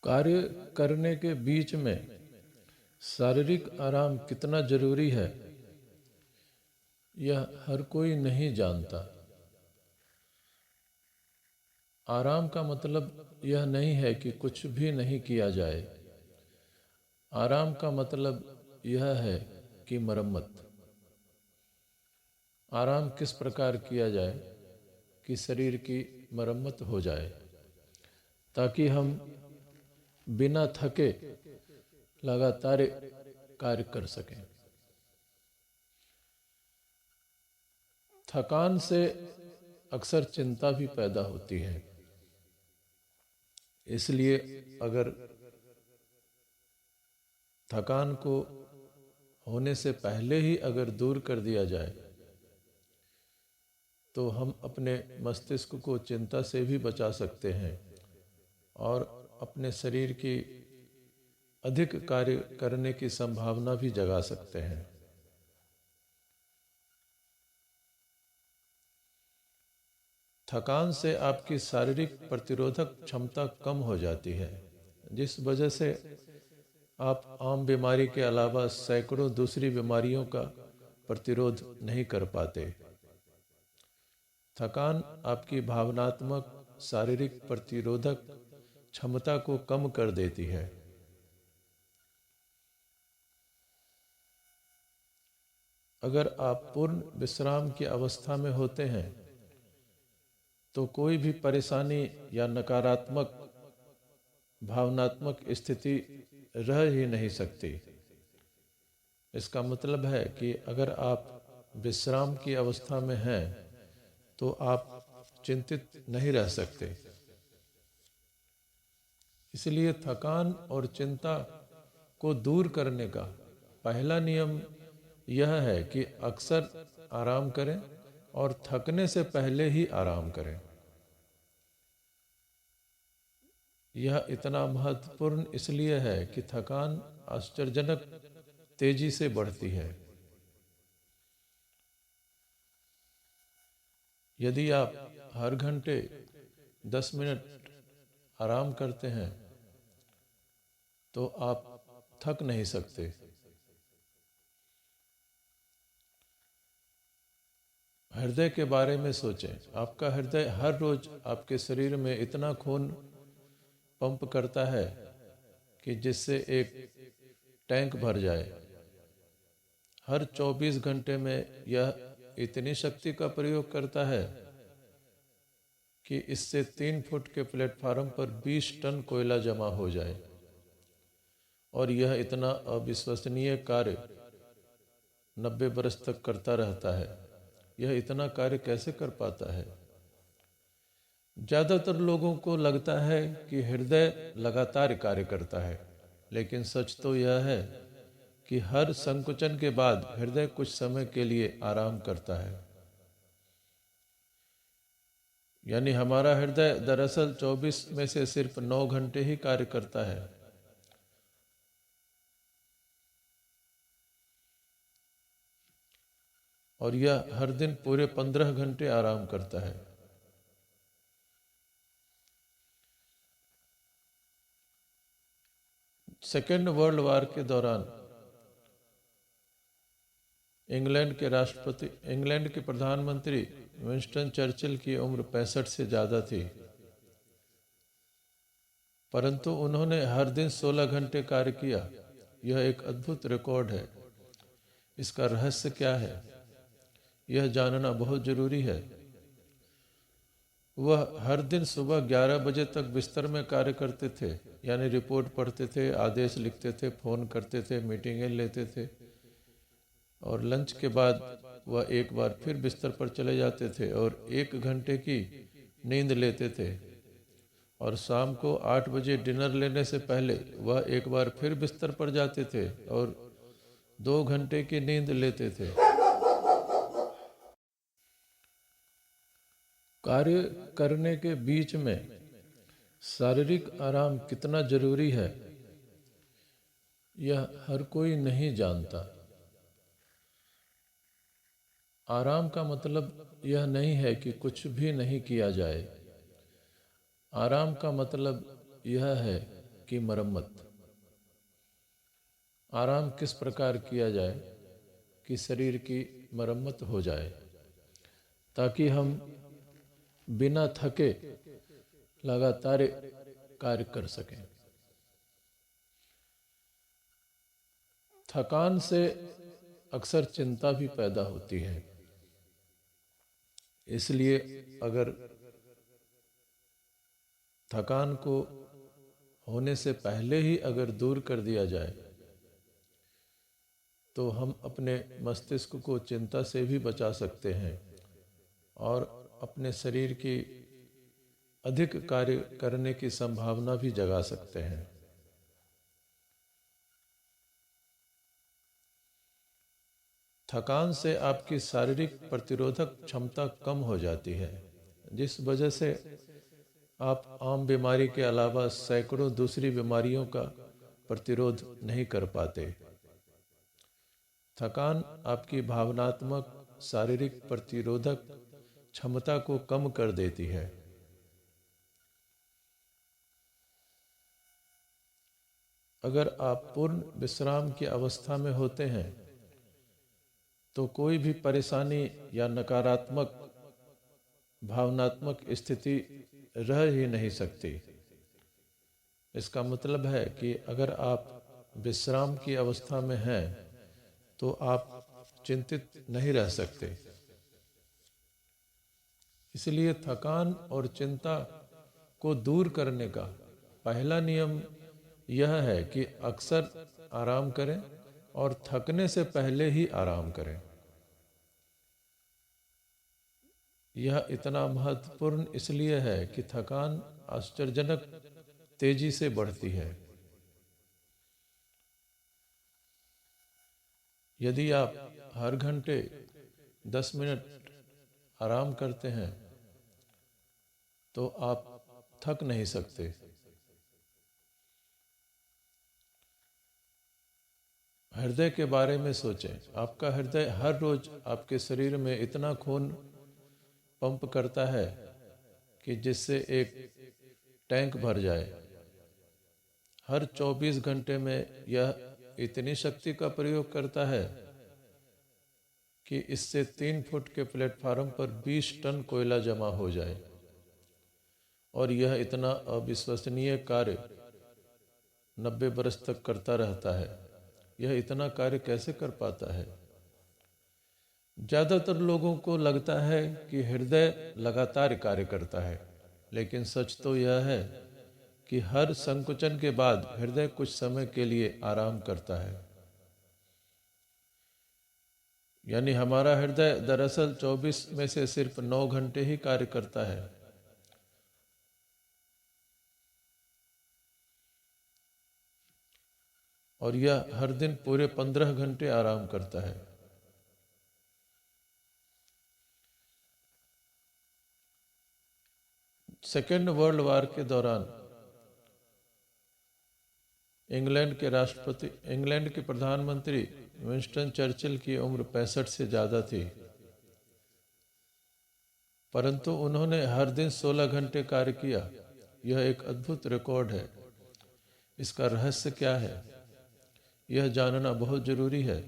कार्य करने के बीच में शारीरिक आराम कितना जरूरी है, यह हर कोई नहीं जानता। आराम का मतलब यह नहीं है कि कुछ भी नहीं किया जाए। आराम का मतलब यह है कि मरम्मत। आराम किस प्रकार किया जाए कि शरीर की मरम्मत हो जाए, ताकि हम बिना थके लगातार कार्य कर सकें। थकान से अक्सर चिंता भी पैदा होती है, इसलिए अगर थकान को होने से पहले ही अगर दूर कर दिया जाए तो हम अपने मस्तिष्क को चिंता से भी बचा सकते हैं और अपने शरीर की अधिक कार्य करने की संभावना भी जगा सकते हैं। थकान से आपकी शारीरिक प्रतिरोधक क्षमता कम हो जाती है, जिस वजह से आप आम बीमारी के अलावा सैकड़ों दूसरी बीमारियों का प्रतिरोध नहीं कर पाते। थकान आपकी भावनात्मक शारीरिक प्रतिरोधक क्षमता को कम कर देती है। अगर आप पूर्ण विश्राम की अवस्था में होते हैं तो कोई भी परेशानी या नकारात्मक भावनात्मक स्थिति रह ही नहीं सकती। इसका मतलब है कि अगर आप विश्राम की अवस्था में हैं तो आप चिंतित नहीं रह सकते। इसलिए थकान और चिंता को दूर करने का पहला नियम यह है कि अक्सर आराम करें और थकने से पहले ही आराम करें। यह इतना महत्वपूर्ण इसलिए है कि थकान आश्चर्यजनक तेजी से बढ़ती है। यदि आप हर घंटे 10 मिनट आराम करते हैं तो आप थक नहीं सकते। हृदय के बारे में सोचें। आपका हृदय हर रोज आपके शरीर में इतना खून पंप करता है कि जिससे एक टैंक भर जाए। हर 24 घंटे में यह इतनी शक्ति का प्रयोग करता है कि इससे 3 फुट के प्लेटफार्म पर 20 टन कोयला जमा हो जाए। और यह इतना अविश्वसनीय कार्य 90 बरस तक करता रहता है। यह इतना कार्य कैसे कर पाता है? ज़्यादातर लोगों को लगता है कि हृदय लगातार कार्य करता है, लेकिन सच तो यह है कि हर संकुचन के बाद हृदय कुछ समय के लिए आराम करता है। यानी हमारा हृदय दरअसल 24 में से सिर्फ 9 घंटे ही कार्य करता है। और यह हर दिन पूरे 15 घंटे आराम करता है। सेकेंड वर्ल्ड वॉर के दौरान इंग्लैंड के प्रधानमंत्री विंस्टन चर्चिल की उम्र 65 से ज़्यादा थी, परंतु उन्होंने हर दिन 16 घंटे कार्य किया। यह एक अद्भुत रिकॉर्ड है। इसका रहस्य क्या है, यह जानना बहुत जरूरी है। वह हर दिन सुबह 11 बजे तक बिस्तर में कार्य करते थे, यानी रिपोर्ट पढ़ते थे, आदेश लिखते थे, फ़ोन करते थे, मीटिंगें लेते थे और लंच के बाद वह एक बार फिर बिस्तर पर चले जाते थे और 1 घंटे की नींद लेते थे। और शाम को 8 बजे डिनर लेने से पहले वह एक बार फिर बिस्तर पर जाते थे और 2 घंटे की नींद लेते थे। कार्य करने के बीच में शारीरिक आराम कितना जरूरी है, यह हर कोई नहीं जानता। आराम का मतलब यह नहीं है कि कुछ भी नहीं किया जाए। आराम का मतलब यह है की मरम्मत। आराम किस प्रकार किया जाए कि शरीर की मरम्मत हो जाए, ताकि हम बिना थके लगातार कार्य कर सकें। थकान से अक्सर चिंता भी पैदा होती है, इसलिए अगर थकान को होने से पहले ही अगर दूर कर दिया जाए तो हम अपने मस्तिष्क को चिंता से भी बचा सकते हैं और अपने शरीर की अधिक कार्य करने की संभावना भी जगा सकते हैं। थकान से आपकी शारीरिक प्रतिरोधक क्षमता कम हो जाती है, जिस वजह से आप आम बीमारी के अलावा सैकड़ों दूसरी बीमारियों का प्रतिरोध नहीं कर पाते। थकान आपकी भावनात्मक शारीरिक प्रतिरोधक क्षमता को कम कर देती है। अगर आप पूर्ण विश्राम की अवस्था में होते हैं तो कोई भी परेशानी या नकारात्मक भावनात्मक स्थिति रह ही नहीं सकती। इसका मतलब है कि अगर आप विश्राम की अवस्था में हैं तो आप चिंतित नहीं रह सकते। इसलिए थकान और चिंता को दूर करने का पहला नियम यह है कि अक्सर आराम करें और थकने से पहले ही आराम करें। यह इतना महत्वपूर्ण इसलिए है कि थकान आश्चर्यजनक तेजी से बढ़ती है। यदि आप हर घंटे 10 मिनट आराम करते हैं तो आप थक नहीं सकते। हृदय के बारे में सोचें। आपका हृदय हर रोज आपके शरीर में इतना खून पंप करता है कि जिससे एक टैंक भर जाए। हर 24 घंटे में यह इतनी शक्ति का प्रयोग करता है कि इससे 3 फुट के प्लेटफार्म पर 20 टन कोयला जमा हो जाए। और यह इतना अविश्वसनीय कार्य 90 बरस तक करता रहता है। यह इतना कार्य कैसे कर पाता है? ज़्यादातर लोगों को लगता है कि हृदय लगातार कार्य करता है, लेकिन सच तो यह है कि हर संकुचन के बाद हृदय कुछ समय के लिए आराम करता है। यानी हमारा हृदय दरअसल 24 में से सिर्फ 9 घंटे ही कार्य करता है। और यह हर दिन पूरे 15 घंटे आराम करता है। सेकेंड वर्ल्ड वार के दौरान इंग्लैंड के प्रधानमंत्री विंस्टन चर्चिल की उम्र 65 से ज़्यादा थी, परंतु उन्होंने हर दिन 16 घंटे कार्य किया। यह एक अद्भुत रिकॉर्ड है। इसका रहस्य क्या है, यह जानना बहुत जरूरी है।